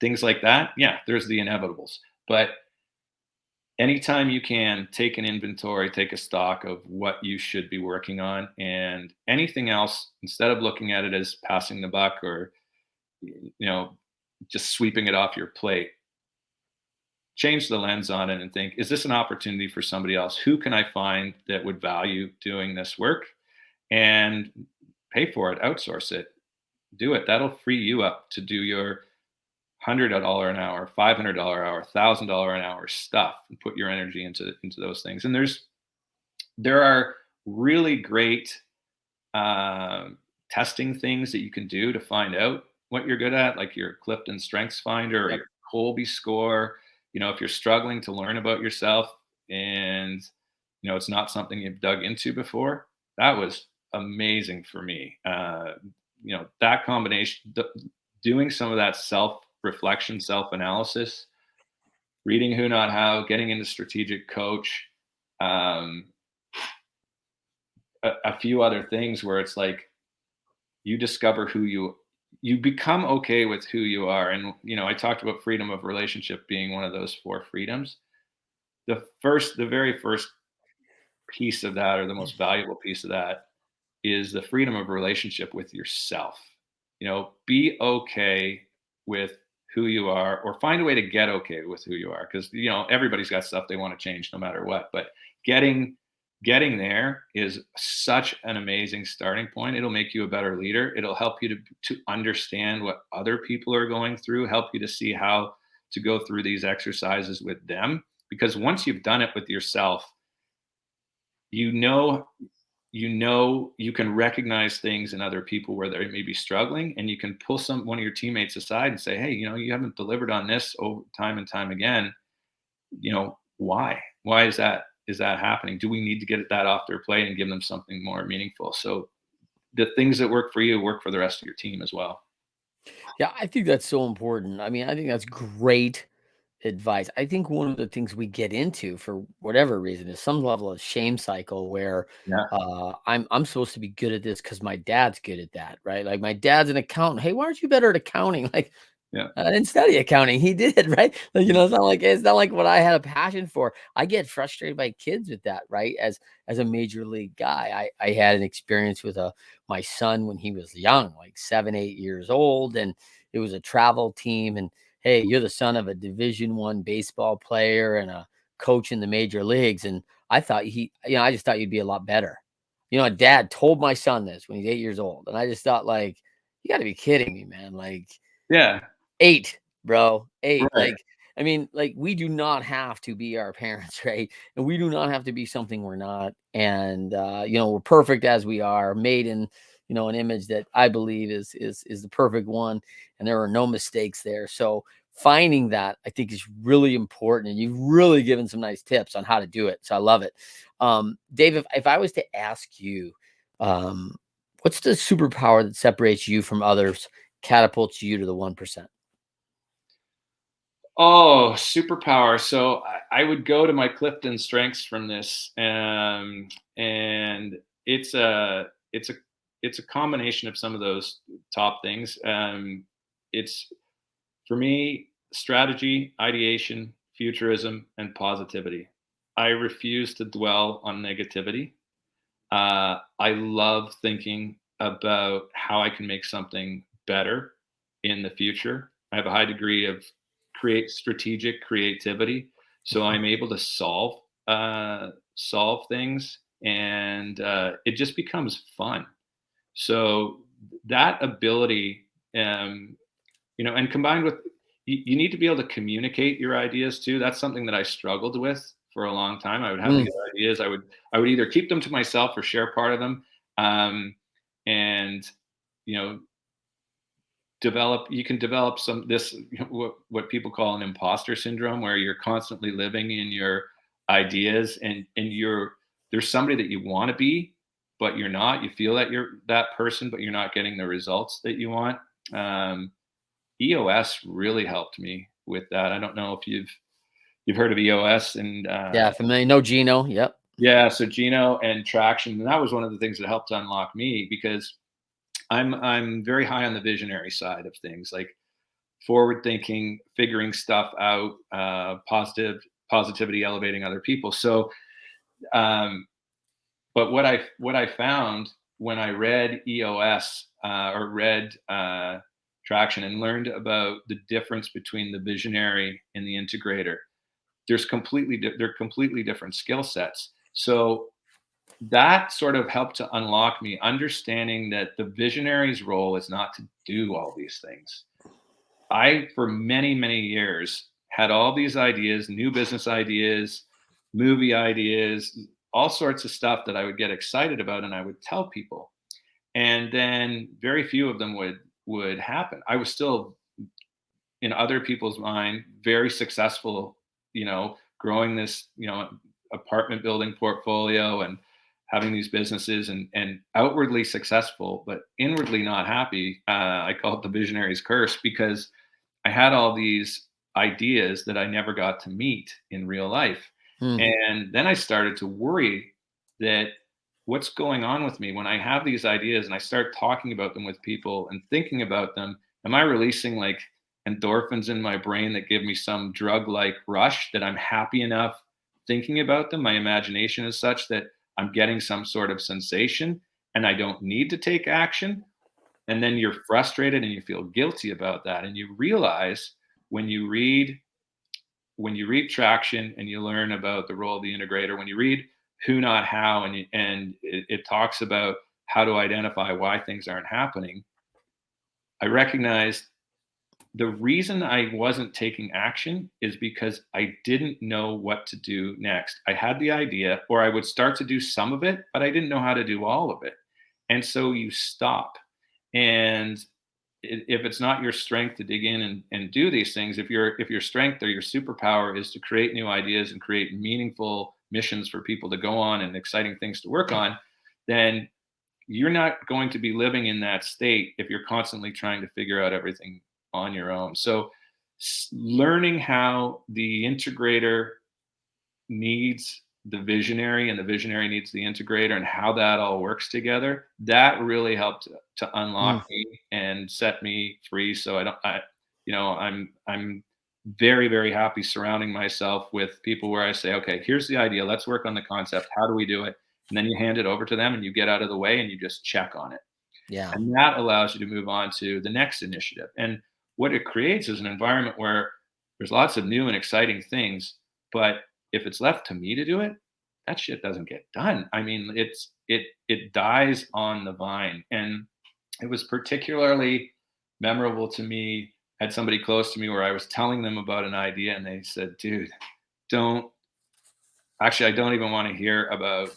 things like that, yeah, there's the inevitables. But anytime you can take an inventory, take a stock of what you should be working on, and anything else, instead of looking at it as passing the buck or you know just sweeping it off your plate, change the lens on it and think, is this an opportunity for somebody else? Who can I find that would value doing this work, and pay for it, outsource it, do it. That'll free you up to do your $100 an hour, $500 hour, $1,000 an hour stuff, and put your energy into those things. And there are really great testing things that you can do to find out what you're good at, like your Clifton Strengths Finder or yep. your Colby score. If you're struggling to learn about yourself and it's not something you've dug into before, that was amazing for me. That combination, doing some of that self reflection, self analysis, reading Who Not How, getting into Strategic Coach, um, a few other things where it's like you discover who you you become okay with who you are. And, I talked about freedom of relationship being one of those 4 freedoms. The very first piece of that, or the most valuable piece of that, is the freedom of relationship with yourself. Be okay with who you are, or find a way to get okay with who you are, because everybody's got stuff they want to change no matter what. But getting getting there is such an amazing starting point. It'll make you a better leader. It'll help you to understand what other people are going through, help you to see how to go through these exercises with them. Because once you've done it with yourself, you know you can recognize things in other people where they may be struggling, and you can pull one of your teammates aside and say, hey, you haven't delivered on this over time and time again. Why is that happening? Do we need to get that off their plate and give them something more meaningful? So the things that work for you work for the rest of your team as well. Yeah, I think that's so important. I mean, I think that's great advice. I think one of the things we get into for whatever reason is some level of shame cycle where Yeah. I'm supposed to be good at this because my dad's good at that, right? Like my dad's an accountant. Hey, why aren't you better at accounting? Like Yeah. I didn't study accounting. He did, right? Like, it's not like what I had a passion for. I get frustrated by kids with that, right? As a major league guy, I had an experience with my son when he was young, like 7, 8 years old, and it was a travel team. And hey, you're the son of a Division I baseball player and a coach in the major leagues, and I just thought you'd be a lot better. Dad told my son this when he's 8 years old, and I just thought, like, you got to be kidding me, man. Like Yeah. 8, bro, 8. Right. Like, I mean, like, we do not have to be our parents, right? And we do not have to be something we're not. And we're perfect as we are, made in, an image that I believe is the perfect one, and there are no mistakes there. So finding that I think is really important. And you've really given some nice tips on how to do it. So I love it. Dave, if I was to ask you, um, what's the superpower that separates you from others, catapults you to the 1%? Oh, superpower. So I would go to my Clifton strengths from this, and it's a it's a combination of some of those top things. It's For me, strategy, ideation, futurism, and positivity. I refuse to dwell on negativity. I love thinking about how I can make something better in the future. I have a high degree of create strategic creativity, so I'm able to solve things, and it just becomes fun. So that ability, and combined with, you need to be able to communicate your ideas too. That's something that I struggled with for a long time. I would have Mm, these ideas. I would either keep them to myself or share part of them, um, and you know you can develop what people call an imposter syndrome, where you're constantly living in your ideas, and there's somebody that you want to be, but you're not. You feel that you're that person, but you're not getting the results that you want. um, EOS really helped me with that. I don't know if you've heard of EOS, and yeah, familiar. No Gino. Yep. yeah, so Gino and Traction, and that was one of the things that helped unlock me, because I'm very high on the visionary side of things, like forward thinking, figuring stuff out, positivity, elevating other people. So, um, but what I found when I read EOS, or read Traction, and learned about the difference between the visionary and the integrator, they're completely different skill sets. So that sort of helped to unlock me understanding that the visionary's role is not to do all these things. I, for many, many years, had all these ideas, new business ideas, movie ideas, all sorts of stuff that I would get excited about, and I would tell people. And then very few of them would happen. I was still, in other people's mind, very successful, growing this, apartment building portfolio, and having these businesses, and outwardly successful, but inwardly not happy. I call it the visionary's curse, because I had all these ideas that I never got to meet in real life. Mm, And then I started to worry that what's going on with me when I have these ideas and I start talking about them with people and thinking about them? Am I releasing like endorphins in my brain that give me some drug like rush that I'm happy enough thinking about them? My imagination is such that I'm getting some sort of sensation and I don't need to take action. And then you're frustrated and you feel guilty about that. And you realize when you read traction and you learn about the role of the integrator, when you read who not how and it talks about how to identify why things aren't happening, I recognized the reason I wasn't taking action is because I didn't know what to do next. I had the idea, or I would start to do some of it, but I didn't know how to do all of it. And so you stop. And if it's not your strength to dig in and do these things, if your strength or your superpower is to create new ideas and create meaningful missions for people to go on and exciting things to work on, then you're not going to be living in that state if you're constantly trying to figure out everything on your own. So learning how the integrator needs the visionary and the visionary needs the integrator and how that all works together, that really helped to unlock Mm, me and set me free. So I'm very, very happy surrounding myself with people where I say, okay, here's the idea, let's work on the concept, how do we do it? And then you hand it over to them and you get out of the way and you just check on it. yeah. And that allows you to move on to the next initiative. And what it creates is an environment where there's lots of new and exciting things, but if it's left to me to do it, that shit doesn't get done. I mean, it dies on the vine. And it was particularly memorable to me. I had somebody close to me where I was telling them about an idea and they said, dude, don't actually, I don't even want to hear about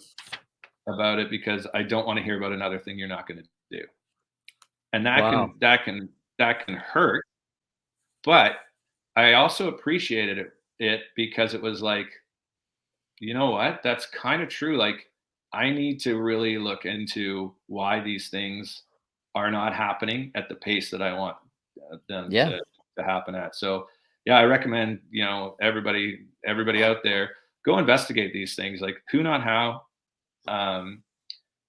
it because I don't want to hear about another thing you're not going to do. And Wow. that can hurt, but I also appreciated it because it was like, you know what? That's kind of true. Like, I need to really look into why these things are not happening at the pace that I want them Yeah. to happen at. So, yeah, I recommend everybody out there go investigate these things like who not how, um,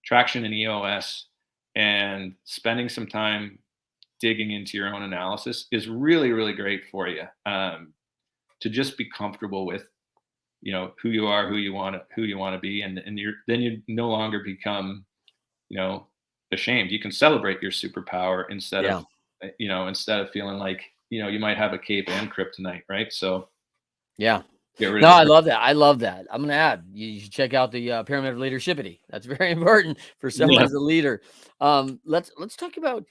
traction and EOS, and spending some time digging into your own analysis is really really great for you, to just be comfortable with who you are, who you want to be, and you no longer become you know ashamed. You can celebrate your superpower instead of Yeah. instead of feeling like you might have a cape and kryptonite, right? So Yeah. get rid No, of I the love that. I love that. I'm gonna add, you should check out the pyramid of leadershipity. That's very important for someone yeah. as a leader. Let's talk about,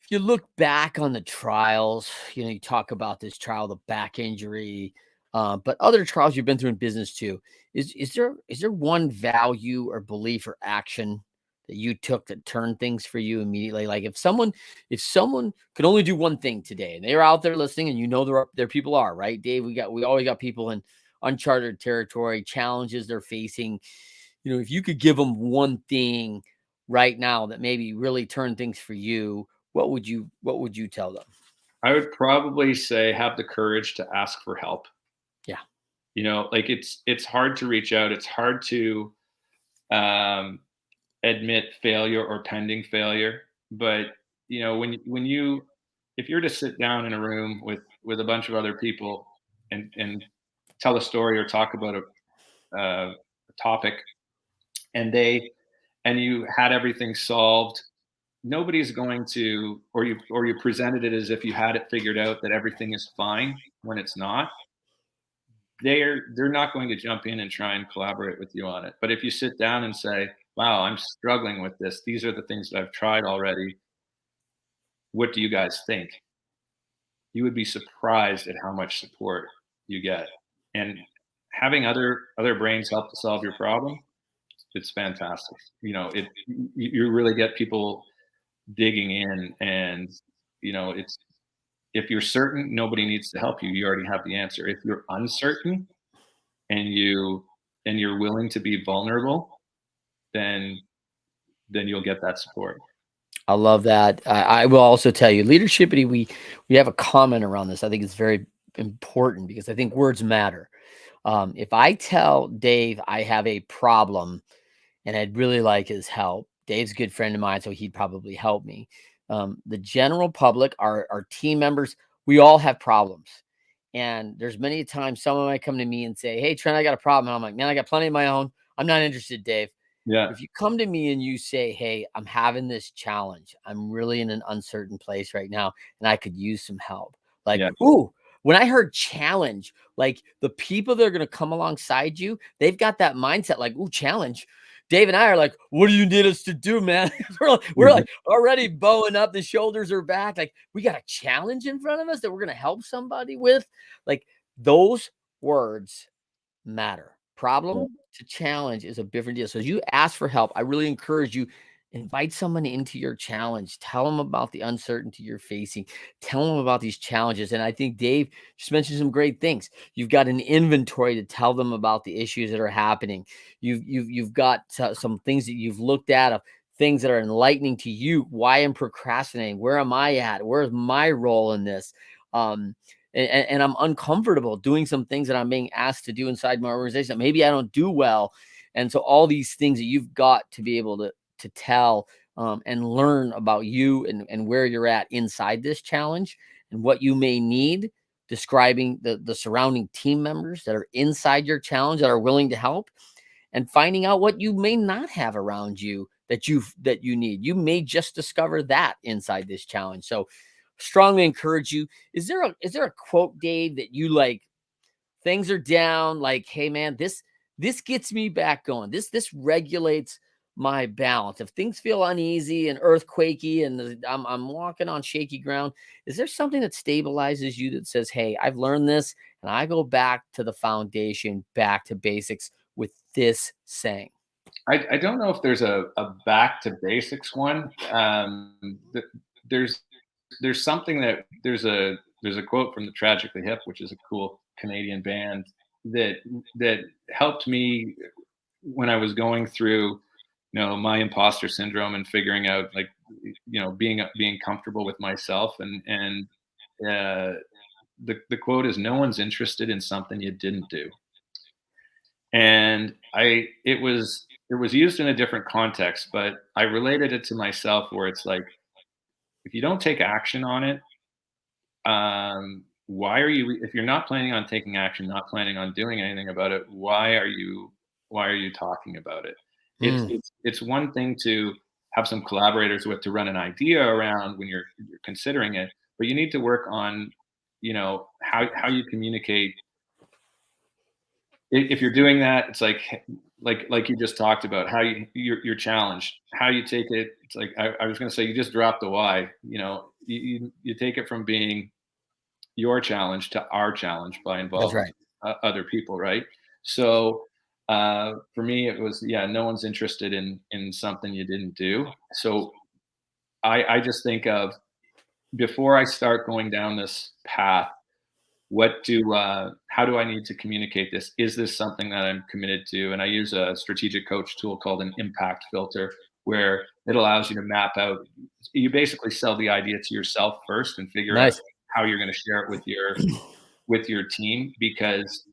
if you look back on the trials, you talk about this trial, the back injury, but other trials you've been through in business too. Is there one value or belief or action that you took that turned things for you immediately? Like if someone could only do one thing today, and they're out there listening, and there people are, right, Dave? We always got people in uncharted territory, challenges they're facing. If you could give them one thing right now that maybe really turned things for you, what would you tell them? I would probably say have the courage to ask for help. Yeah. Like it's hard to reach out, it's hard to um admit failure or pending failure. But when you if you're to sit down in a room with a bunch of other people and tell a story or talk about a topic, and you had everything solved, nobody's going to, or you presented it as if you had it figured out that everything is fine when it's not. They're not going to jump in and try and collaborate with you on it. But if you sit down and say, wow, I'm struggling with this, these are the things that I've tried already, what do you guys think? You would be surprised at how much support you get. And having other brains help to solve your problem, it's fantastic. You really get people digging in, and it's, if you're certain nobody needs to help you, you already have the answer. If you're uncertain and you're willing to be vulnerable, then you'll get that support. I love that. I will also tell you, leadershipity. We have a comment around this. I think it's very important because I think words matter. If I tell Dave I have a problem, and I'd really like his help. Dave's a good friend of mine, so he'd probably help me. The general public, our team members, we all have problems. And there's many times someone might come to me and say, "Hey, Trent, I got a problem." And I'm like, "Man, I got plenty of my own. I'm not interested, Dave." Yeah. If you come to me and you say, "Hey, I'm having this challenge. I'm really in an uncertain place right now, and I could use some help." Like, Yeah. ooh, when I heard challenge, like the people that are going to come alongside you, they've got that mindset like, "Ooh, challenge." Dave and I are like, "What do you need us to do, man?" we're like already bowing up, the shoulders are back. Like, we got a challenge in front of us that we're going to help somebody with. Like, those words matter. Yeah. Problem to challenge is a different deal. So as you ask for help, I really encourage you, invite someone into your challenge. Tell them about the uncertainty you're facing. Tell them about these challenges. And I think Dave just mentioned some great things. You've got an inventory to tell them about the issues that are happening. You've got some things that you've looked at of things that are enlightening to you. Why I'm procrastinating? Where am I at? Where's my role in this? Um, and I'm uncomfortable doing some things that I'm being asked to do inside my organization. Maybe I don't do well. And so all these things that you've got to be able to tell and learn about you and where you're at inside this challenge and what you may need, describing the surrounding team members that are inside your challenge that are willing to help, and finding out what you may not have around you that you need. You may just discover that inside this challenge. So strongly encourage you. Is there a quote, Dave, that you like? Things are down, like, hey man, this gets me back going. This regulates my balance. If things feel uneasy and earthquakey and I'm walking on shaky ground, is there something that stabilizes you that says, hey, I've learned this and I go back to the foundation, back to basics with this saying? I don't know if there's a back to basics one. There's there's something that there's a quote from the Tragically Hip, which is a cool Canadian band that that helped me when I was going through, my imposter syndrome and figuring out, like, being comfortable with myself. And uh, the quote is, "No one's interested in something you didn't do." And it was used in a different context, but I related it to myself, where it's like, if you don't take action on it, why are you, if you're not planning on taking action, not planning on doing anything about it, why are you talking about it? It's Mm, it's it's one thing to have some collaborators with, to run an idea around when you're considering it, but you need to work on, how you communicate. If you're doing that, it's like you just talked about, how you're challenged, how you take it. It's like, I was going to say, you just drop the why. You take it from being your challenge to our challenge by that's involving right. other people, right? So for me, it was, yeah, no one's interested in something you didn't do. So I just think of, before I start going down this path, how do I need to communicate this? Is this something that I'm committed to? And I use a strategic coach tool called an impact filter, where it allows you to map out. You basically sell the idea to yourself first and figure out Nice. how you're going to share it with your team, because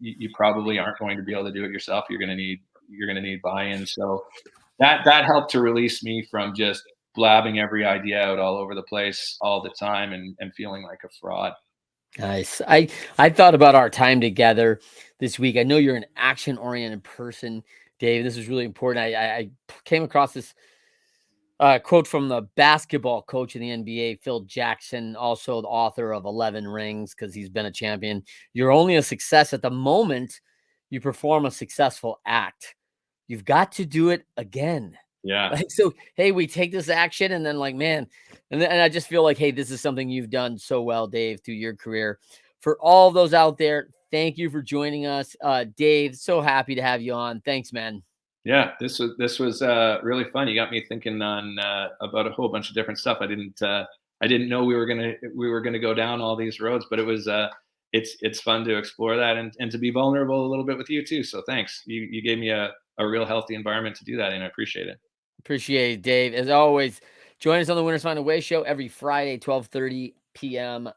you probably aren't going to be able to do it yourself. You're going to need buy-in. So that helped to release me from just blabbing every idea out all over the place all the time, and feeling like a fraud. Nice. I thought about our time together this week. I know you're an action oriented person, Dave. This is really important. I came across this quote from the basketball coach in the NBA, Phil Jackson, also the author of 11 Rings, because he's been a champion. You're only a success at the moment you perform a successful act. You've got to do it again. Yeah. Like, so, hey, we take this action and then, like, man, and I just feel like, hey, this is something you've done so well, Dave, through your career. For all those out there, thank you for joining us. Dave, so happy to have you on. Thanks, man. Yeah, this was really fun. You got me thinking on about a whole bunch of different stuff. I didn't know we were gonna go down all these roads, but it's fun to explore that, and to be vulnerable a little bit with you too. So thanks. You gave me a real healthy environment to do that, and I appreciate it. Appreciate it, Dave. As always, join us on the Winners Find a Way show every Friday, 12:30 p.m.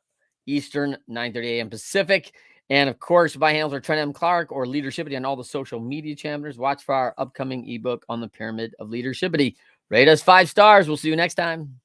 Eastern, 9:30 a.m. Pacific. And of course, my handles are Trent M. Clark or Leadershipity on all the social media channels. Watch for our upcoming ebook on the pyramid of leadershipity. Rate us 5 stars. We'll see you next time.